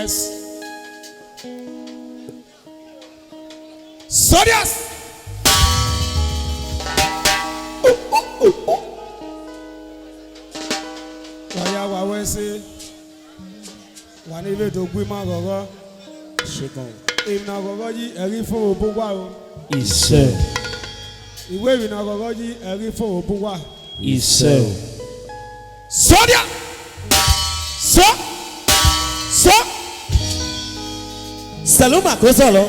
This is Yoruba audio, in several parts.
Yes. Sodias. Waya wa wese. Wani ve to gbe ma gogo. Ṣẹ́gun. Ìrìnà gogo yí ẹ̀rí fún òbú wà o. Iṣẹ́. Ìwé ìrìnà gogo yí ẹ̀rí fún òbú wà. Iṣẹ́. Sodia. So. Saloma kò sọ̀rọ̀.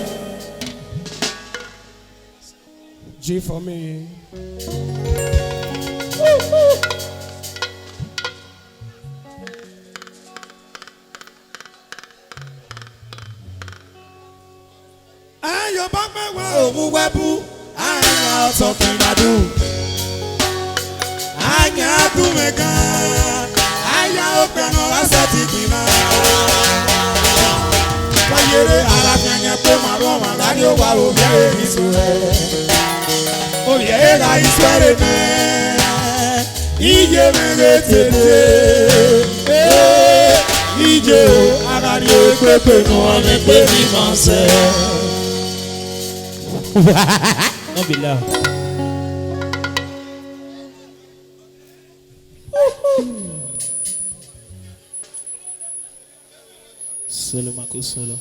G for me. Ayo bá pẹ́ wá òun wẹ́bú. Anya ọ̀tọ̀ kì í máa dùn. Anya dùn mí gan. Aya ọ̀gbẹ́nu ọ̀sẹ̀ ti gbìn náà. Wáyéré aláfíàyàn pé màrún ọ̀mà láyé wà òbí ìṣó ẹ̀. Oyè ra iṣu ẹ̀rẹ̀ mẹ́. Iye mẹ́rẹ̀ tètè. Iye o ara ni o pépè nù ọ́nẹ́ pé mi máa ṣe. No be loud. Saloma kò sọ̀rọ̀.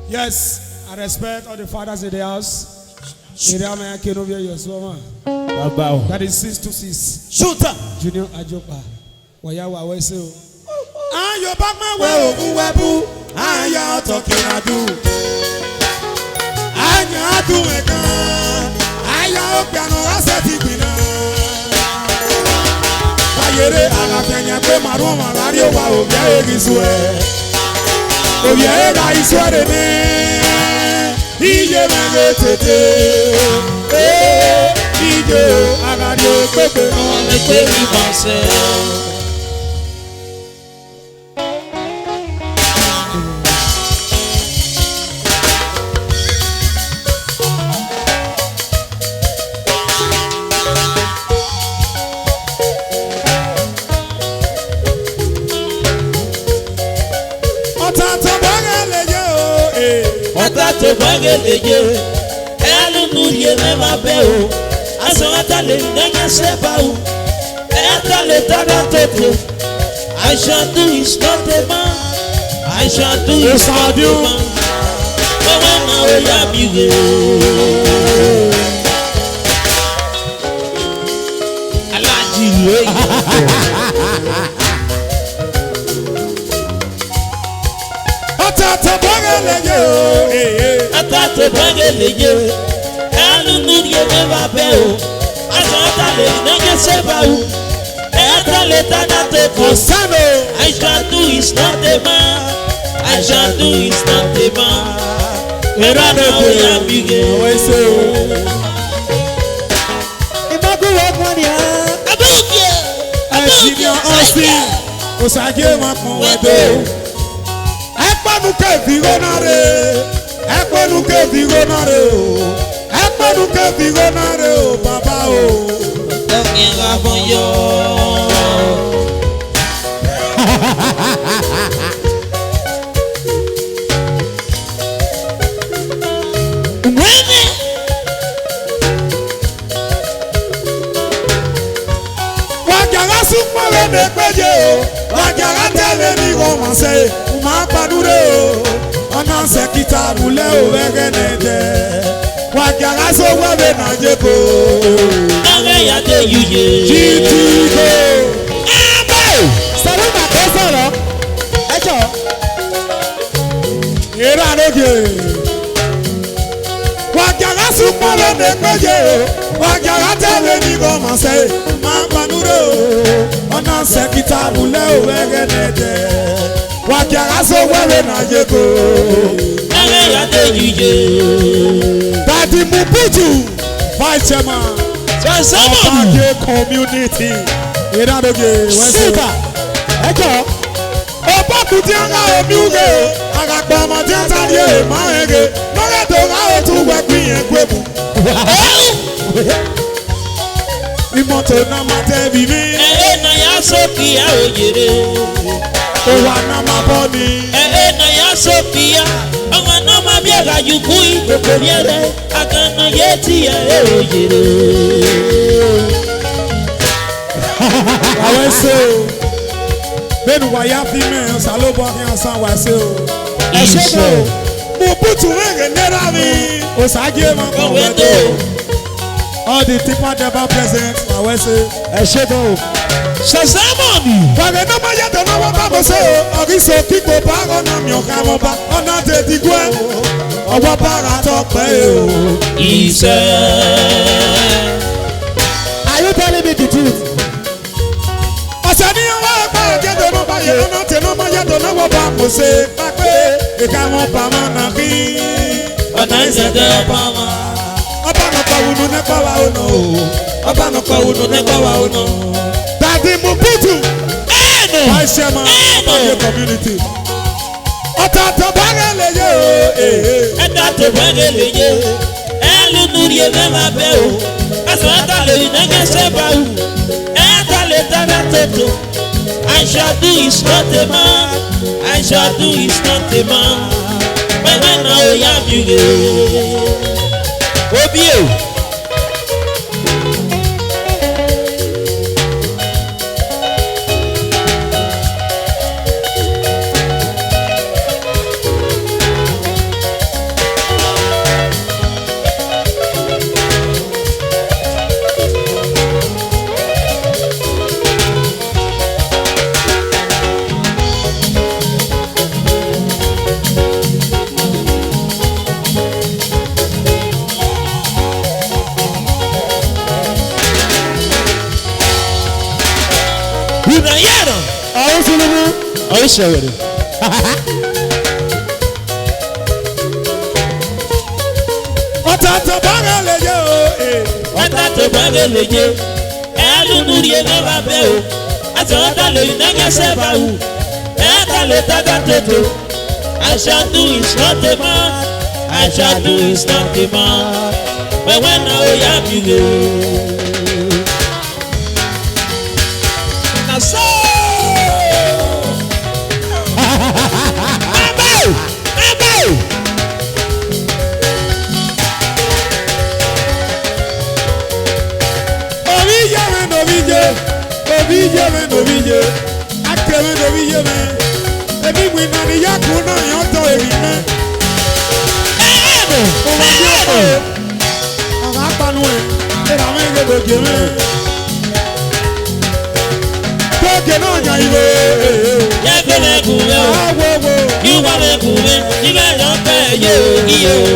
Yes, I respect all the fathers in the house. Bàbá o. That is 626. Shooter. Junior Ajopa. Wàyà wà wẹ́sẹ̀ o. Ayọ̀ bá máa wẹ̀ ògùn wẹ́bú. Ayọ̀ ọ̀tọ̀ kìnnà dùn. Ayọ̀ dùn ẹ̀kan. Ayọ̀ ọ̀gbẹ́nu ọ̀sẹ̀ ti gbìnà. Wáyéré àlàfẹ́yìn pé màrún ọ̀mà lárí òwà òbí ìṣó ẹ̀. Òbí ra iṣu ẹ̀rẹ̀ ní. Iye mẹ́rẹ̀ tètè. Iye ara ni o pépè náà lè pé mi máa ṣe. Ọ̀tá tó gbọ́ngẹ̀ lè jẹ́ o. Ẹ̀yà nínú yé mẹ́fà bẹ́ o. Asọ̀rọ̀ta lè gbẹ́ngẹ̀ sẹ́fà o. Ẹ̀yà lè tọ́jà tètè. I shall do is not a man. I shall do is not a man. Bọ́wọ́ náà ó yà mí wé o. Aláàjì ìwé yìí. Ọ̀tá tó gbọ́ngẹ̀ lè jẹ́ o. Ọ̀tá tó gbọ́ngẹ̀ lè jẹ́ o. Ẹ̀yà nínú yé mẹ́fà bẹ́ o. Asọ̀rọ̀ta lè gbẹ́ngẹ̀ sẹ́fà o. Ẹ̀yà lè tọ́jà tètè. Sano. I shall do is not a man. I shall do is not a man. Era de que wẹ́sẹ̀ o. Ìmọ̀kúrò kan ni a. Ẹ̀jìnìà ọ̀sìn. Òṣàjẹ́ wọn kàn wẹ́dọ̀. Ẹ̀pọ̀nù kẹ́ẹ̀fì rọ́nà rẹ̀. Ẹ̀pọ̀nù kẹ́ẹ̀fì rọ́nà rẹ̀ o. Ẹ̀pọ̀nù kẹ́ẹ̀fì rọ́nà rẹ̀ o bàbá o. Ẹ̀yìn àbọ̀ yọ. Wẹ́nì. Wàjàrà súnmọ́ rẹ̀ ní péjé o. Wàjàrà tẹ̀lé ní ìwọ̀mọ̀sẹ̀. Màá gbàdúrà o. Ọ̀nà ṣèkìtà múlẹ̀ o rẹ̀ nẹ̀dẹ̀. Wàjàrà sọ̀wọ́ rẹ̀ nà jẹ́ kó. Ọ̀rẹ́ yàtọ̀ yúyẹ. Jíjígo. Saloma kò sọ̀rọ̀. Ẹ jọ. Ìrà lóge. Wàjàrà súnmọ́ rẹ̀ ní péjé o. Wàjàrà tẹ̀lé ní ìwọ̀mọ̀sẹ̀. Màá gbàdúrà o. Ọ̀nà ṣèkìtà múlẹ̀ o rẹ̀ nẹ̀dẹ̀. Wàjàrà sọ̀wọ́ rẹ̀ nà jẹ́ kó. Ọ̀rẹ́ yàtọ̀ yúyẹ. Daddy Mubutu, Vice Chairman, Ọbàjẹ́ Community, Ìdádóge, Ṣúgà. Ẹ jọ. Ọbọ̀kùtì ara omi uge, àgàgbà ọmọdé tàbí èèmọ̀ ege, lọ́rẹ́ tó rà ó tún wẹ̀ pín yẹn gbé mu. Imoto na mate bibi. na ya Sophia ojere. Owa na maboni. Na ya Sophia. Ọmọ náà máa bí ẹ̀ka yùkú ìkòkò yẹrẹ. Àgànà yẹ ti yẹ ojere. Àwọn ẹsẹ̀ o. Bẹ́ẹ̀ni wàyà fi mẹ́rin ṣàlóbọ̀ kí wọ́n san wá sí o. Ẹ̀ṣẹ̀ tó. Mo bùtù wẹ̀rẹ̀ nẹ́ra mi. Òṣàjì ẹ̀ máa kọ̀ wẹ̀ tó. All the tipa never present. Àwọn ẹsẹ̀. Ẹ̀ṣẹ̀ tó. Ṣàṣàmọ̀nì. Wàrẹ̀ náà máa yàtọ̀ náà wọ́n bá bọ̀ sí o. Ọ̀rísọ kíkó bá ọ̀nà mi ọ̀ka wọn bá. Ọ̀nà tètè gbọ́ ẹ̀. Ọwọ́ bára tọpẹ́ o. Ìṣẹ́. Are you telling me the truth? Ọ̀sẹ̀ ní ọwọ́ ẹgbẹ́ ìjẹ́dọ̀ náà bá yẹ ọ̀nà tẹ̀ náà máa yàtọ̀ náà wọ́n bá mọ̀ sí. Pápẹ́ ìka wọn bá wọn nà kí. Ọ̀nà ìṣẹ̀dẹ̀ ọ̀pá wọn. Ọba nọkọ wunu nípa wa ọ̀nà o. Ọba nọkọ wunu nípa wa ọ̀nà. Dàdí mu bùtù. Ẹ̀ẹ́nù. Vice chairman of the community. Ọ̀tọ̀ àtọ̀bárẹ̀ lè yé o. Ẹ̀dá tó bẹ́ẹ̀ lè yé. Ẹ̀lú nùrí ẹ̀mẹ́ máa bẹ́ o. Ẹ̀sán ẹ̀dá lè nẹ́gẹ́ sẹ́bà o. Ẹ̀dá lè dára tètò. I shall do is not a man. I shall do is not a man. Pẹ̀lẹ́ náà ó yá mi rè. Obi o. Unayera. Ọ̀hún Sulubu. Ọ̀ṣẹ̀wẹ̀rẹ̀. Ọ̀tọ̀ àtọ̀bárẹ̀ lè yé o. Ẹ̀dá tó bẹ́ẹ̀ lè yé. Ẹ̀lú nùrí ẹ̀mẹ́ máa bẹ́ o. Ẹ̀sán ẹ̀dá lè nẹ́gẹ́ sẹ́bà o. Ẹ̀dá lè dára tètò. I shall do is not a man. I shall do is not a man. Pẹ̀lẹ́ náà ó yá mi rè. So, Obije, akẹ́wé obije mẹ́, ebi wí náà ni yàgò náà yàn tọ́ èmi mẹ́. Ọmọ bí ọ̀pọ̀ ọ̀gá panu ẹ̀ ẹ̀rọ àwọn ẹ̀rọ gbòógè mẹ́. Gbòógè náà yàn ìwé. Yẹ́gbẹ́lẹ́ kùnmẹ́ o, yíwọ́lẹ́ kùnmẹ́, nígbà yọ̀ pẹ́ yé o, iye o.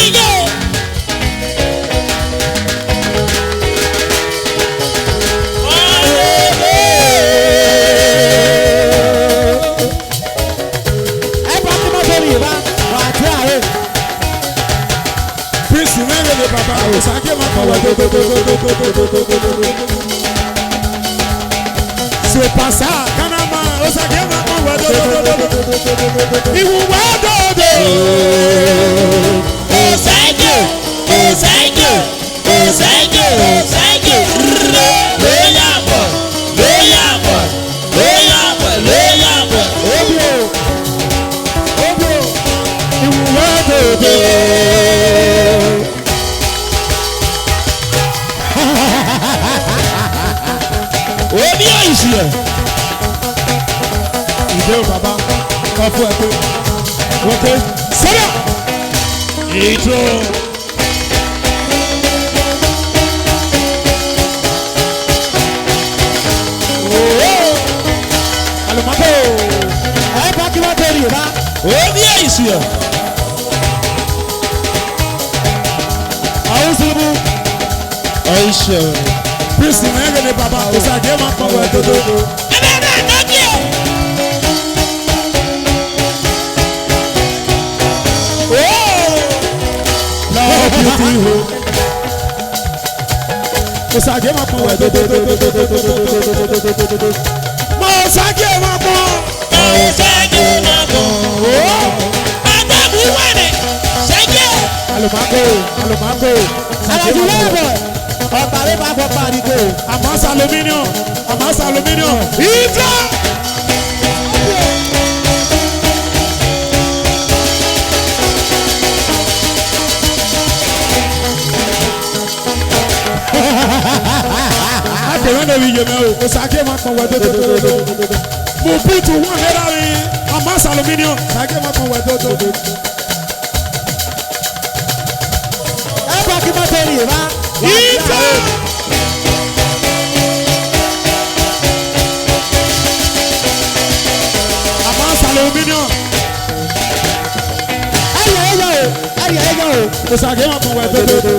Iye o. C'est pas ça, Kanama, Osagema, Iwuwa dodo. Osage, Osage, Osage, Osage. Lóyàbọ̀, lóyàbọ̀, lóyàbọ̀, lóyàbọ̀. Obio, Iwuwa dodo. Obi oyiṣi ẹ. Ìdè o bàbá, ọ̀fọ̀ ẹ̀ pé, wọ́pẹ́, sọ́dọ̀. Ìjọ. Àlùmọ́tò. Ẹ bá kí wọ́n bẹ̀rẹ̀ yìí bá. Obi oyiṣi ẹ. Ọ̀hún Sulubu. Oyiṣi ẹ. Kristi na ege ne baba, Osagema, Pawa, dodo. Ebe náà dọ́kí o. Love beauty ho. Osagema, Pawa, dodo. Mo Osagema, Pawa. Osage máa bọ̀. Adébú wẹ̀rẹ̀. Ṣẹ́jẹ́. Àlùmọ́tò. Alájú lẹ́bọ̀. Ọ̀tàrí bá fọ pàdíkò. Amas aluminium. Amas aluminium. Ìjọ. Akọ̀wé náà wí yẹmẹ o. Osake ma kàn wẹ̀ dodododo. Mo put one naira rin. Amas aluminium. Osake ma kàn wẹ̀ dododo. Ẹ bá kí mọ́tò rí bá. Ìjọ. Amas aluminium. Ẹyẹ o. Osake ma kàn wẹ̀ dododo.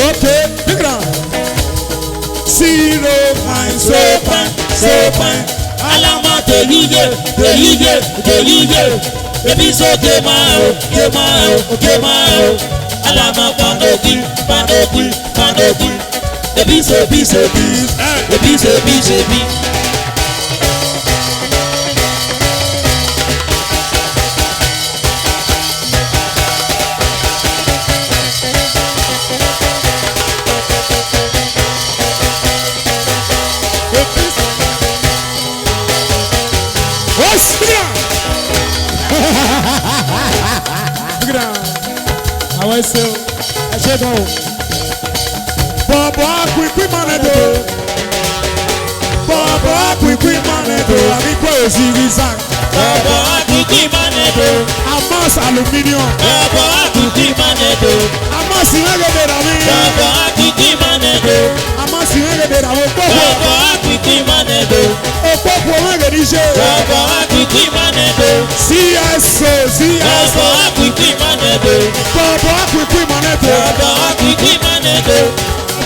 Okay, big round. Zero fine, so fine, so fine. Alama toluje. Ebi so kema o. Alama panogi. Ebi so bi. Ebi so bi. What's big round? Big round. How I say? Ẹ ṣe gan o. Bọ̀bọ̀ kwikwi manedo. Bọ̀bọ̀ kwikwi manedo. Àbí pé òsì rí sàn. Baba akiki manedo. Amas aluminium. Baba akiki manedo. Amas ìrẹ́gẹ̀dẹ̀ rà mí. Baba akiki manedo. Amas ìrẹ́gẹ̀dẹ̀ rà mí. Baba akiki manedo. Òpópó ọ̀rẹ́gẹ̀dẹ̀ ṣe. Baba akiki manedo. CSO. Baba akiki manedo. Bọ̀bọ̀ kwikwi manedo. Baba akiki manedo.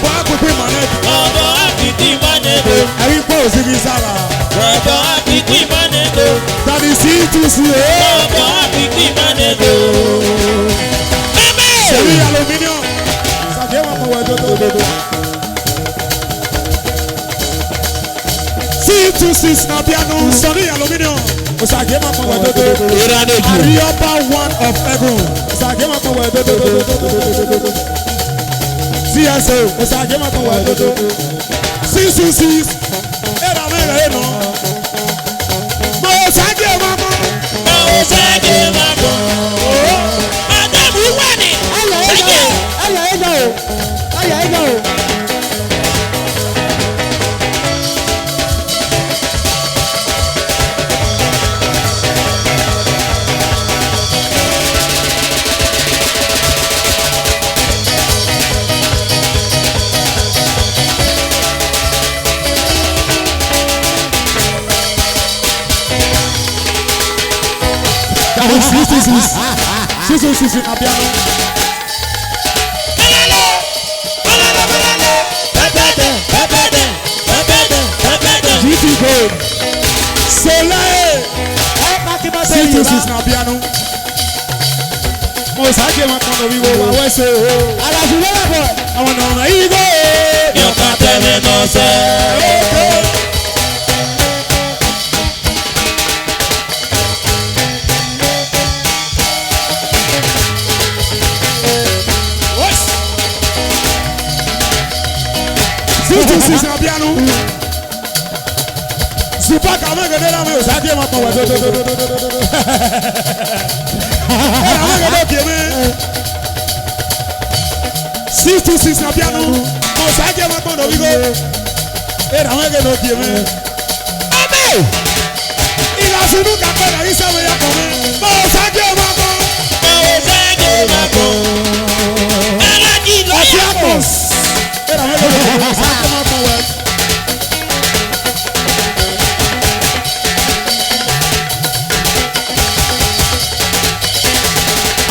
Bọ̀bọ̀ kwikwi manedo. Baba akiki manedo. Àbí pé òsì rí sára. Baba akiki manedo. Tàbí C2C. Baba akiki manedo. Seri aluminium. Sàgé wọn kọ wẹ̀ dododo. C26 na piano. Seri aluminium. Sàgé wọn kọ wẹ̀ dododo. Àríyọ́bá one of heaven. Sàgé wọn kọ wẹ̀ dododo. CSO. Sàgé wọn kọ wẹ̀ dododo. 626. Ẹ̀rọ mẹ́rẹ̀ ẹ̀ nọ. Mo sàgé wọn kọ. Osage mabo. Adamu wani. Ẹyẹ o. C2C na piano. GT Gold. Soleil. Ẹ bá kí mọ́tò rí C2C bá. na piano. Mo sàgé wọn kọ lórí wo wa wẹ́sẹ̀ o. Àlàfo lọ́wọ́ bọ̀. Àwọn ọ̀nà yìí gbé. Yọ̀ká tẹ́lẹ̀ náà sẹ́. C2C na piano. Zupa kàmé gèdè la mi o sàgé wọn kọ wẹ̀ dododo. Ẹ̀rọ àwọn gèdè kìí mi. C2C na piano. Mo sàgé wọn kọ lórí wo. Ẹ̀rọ àwọn gèdè kìí mi. Ìlàsùnú kàpẹ́ la yìí sẹ́wọ̀n yà kọ̀ mi. Mo sàgé wọn kọ. Osage mabo. Alaji Ọ̀sẹ̀ lọ́yà. àpọ̀s. Ẹ̀rọ àwọn gèdè kìí mi. Sàgé wọn kọ wẹ̀.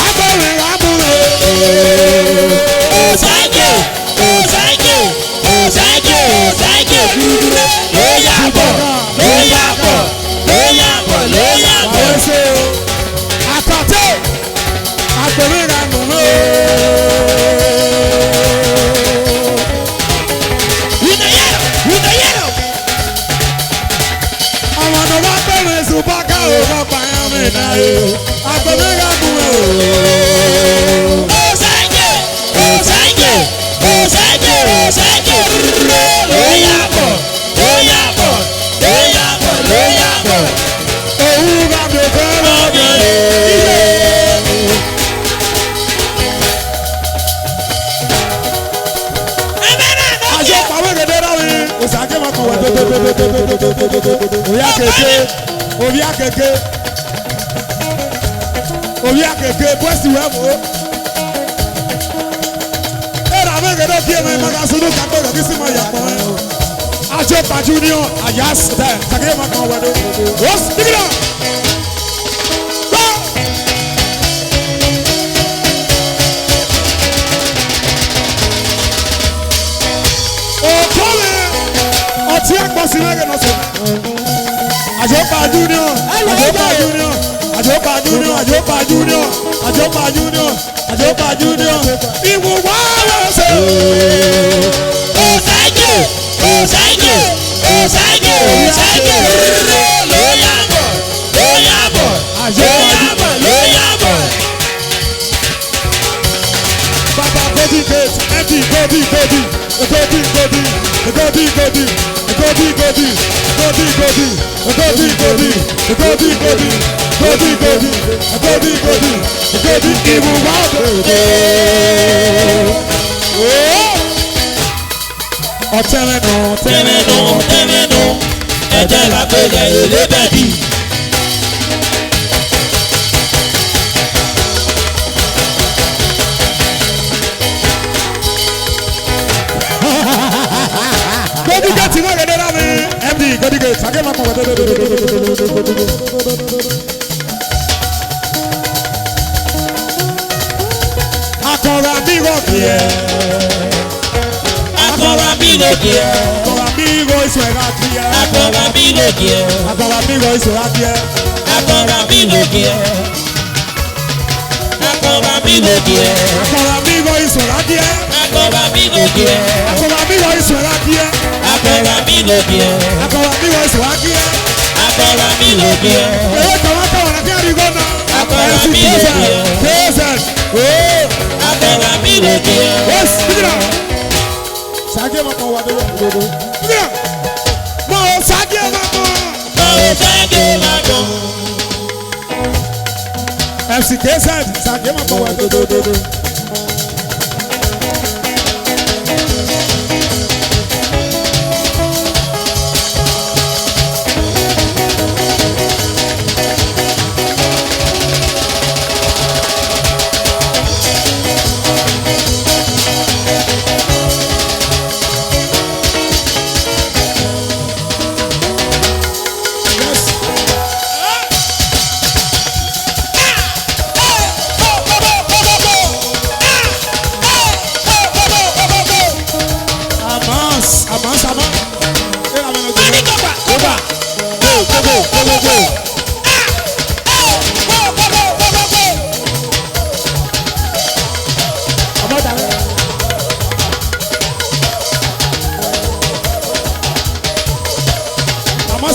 Agbẹ̀rẹ̀ wà mú mi. Osage. Lóyàbọ̀. Àwọn ẹsẹ̀ o. Àkàtẹ́. Agbẹ̀rẹ̀ wà mú mi. Osaje, Loyabo, Loyabo, Loyabo, Loyabo. Owuga mi fẹ́ràn mi. Aṣọ pàwé gèdè rà mí. Òsàké ma kàn wá dodododododododododo. Oya keke, oya keke, oya keke, bọ́sì wẹ̀ mọ́. Ẹ̀rọ àmì gèdè bíi ẹ̀mẹ̀ magasin kakó rẹ̀ kí sì máa yà pọ̀ ẹ̀. Aṣọ pàjú ni ọ̀ àyà sẹ̀ kàkẹ́ ma kàn wá dodo. Ó sì bí náà. Ọtí ẹ̀gbọ́n sí lẹ́gẹ̀ẹ́ náà sọ̀rọ̀. Àjọpá junior, àjọpá junior, àjọpá junior, àjọpá junior, àjọpá junior, àjọpá junior. Ìwùwá lọ́sẹ̀. Osaje, Osaje, Osaje, Osaje. Loyabo, Loyabo, Loyabo, Loyabo. Bàbá Godi gate, empty Godi Godi, Godi Godi, Godi Godi, Godi Godi, Godi Godi, Godi Godi, Godi Godi, Godi Godi, Godi Godi, Godi ìwùwá òde. Ọ̀tẹ̀lẹ̀nù, Tẹ́mẹ́nu, tẹ́mẹ́nu, ẹ̀jẹ̀ làgbẹ̀lẹ̀ èlé bẹ́ẹ̀dì. Godi gate náà gẹ̀dẹ̀ rà mí. MD Godi gate, àgẹ́ máa kàn wá dododododododododododo. Akọ̀rọ̀ àbíwọ̀ kìí ẹ̀. Akọ̀rọ̀ mi lòdì ẹ̀. Akọ̀rọ̀ àbíwọ̀ ìṣòro kìí ẹ̀. Akọ̀rọ̀ mi lòdì ẹ̀. Akọ̀rọ̀ àbíwọ̀ ìṣòro kìí ẹ̀. Akọ̀rọ̀ mi lòdì ẹ̀. Akọ̀rọ̀ mi lòdì ẹ̀. Akọ̀rọ̀ àbíwọ̀ ìṣòro kìí ẹ̀. Akọ̀rọ̀ mi lòdì ẹ̀. Akọ̀rọ̀ àbíwọ̀ ìṣòro kìí ẹ̀. Akọ̀rọ̀ mi lòdì ẹ̀. Akọ̀rọ̀ àbíwọ̀ ìṣòro kìí ẹ̀. Akọ̀rọ̀ mi lòdì ẹ̀. Èyí kàwá kàwá náà kí á rí gbọ́dọ̀. Akọ̀rọ̀ mi lòdì ẹ̀. Akọ̀rọ̀ mi lòdì ẹ̀. Yes, bíjìlá. Sàgé ma kàn wá dodo. Bíjìlá. Mo sàgé ma kàn. Osaje lago. FC KZ sàgé ma kàn wá dodo.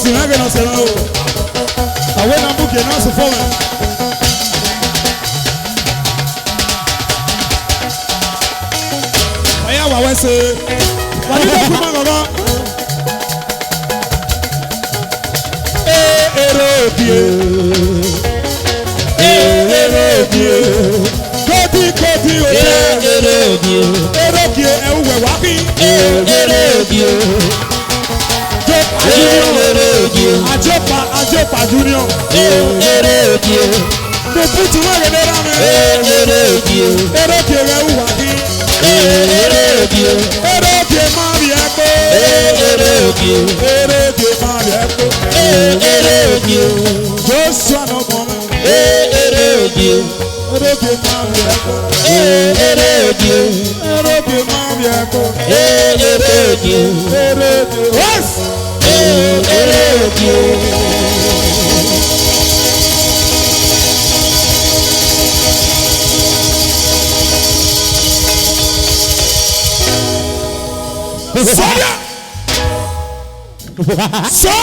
Sì non è che non se lo a voi non buchi non si fuori ma io va se ma io come gogo erodie Godi erodie e uwe wapi Àjọpá junior. Mo putu wọ́n yẹn lera mi. Erédìé rẹ̀ wùwà bí. Erédìé máa rí ẹ pé. Erédìé máa rí ẹ pé. Joshua náà mọ̀ mi. Erédìé máa rí ẹ pé. Erédìé máa rí ẹ pé. Erédìé. Sọ́yà! Sọ́!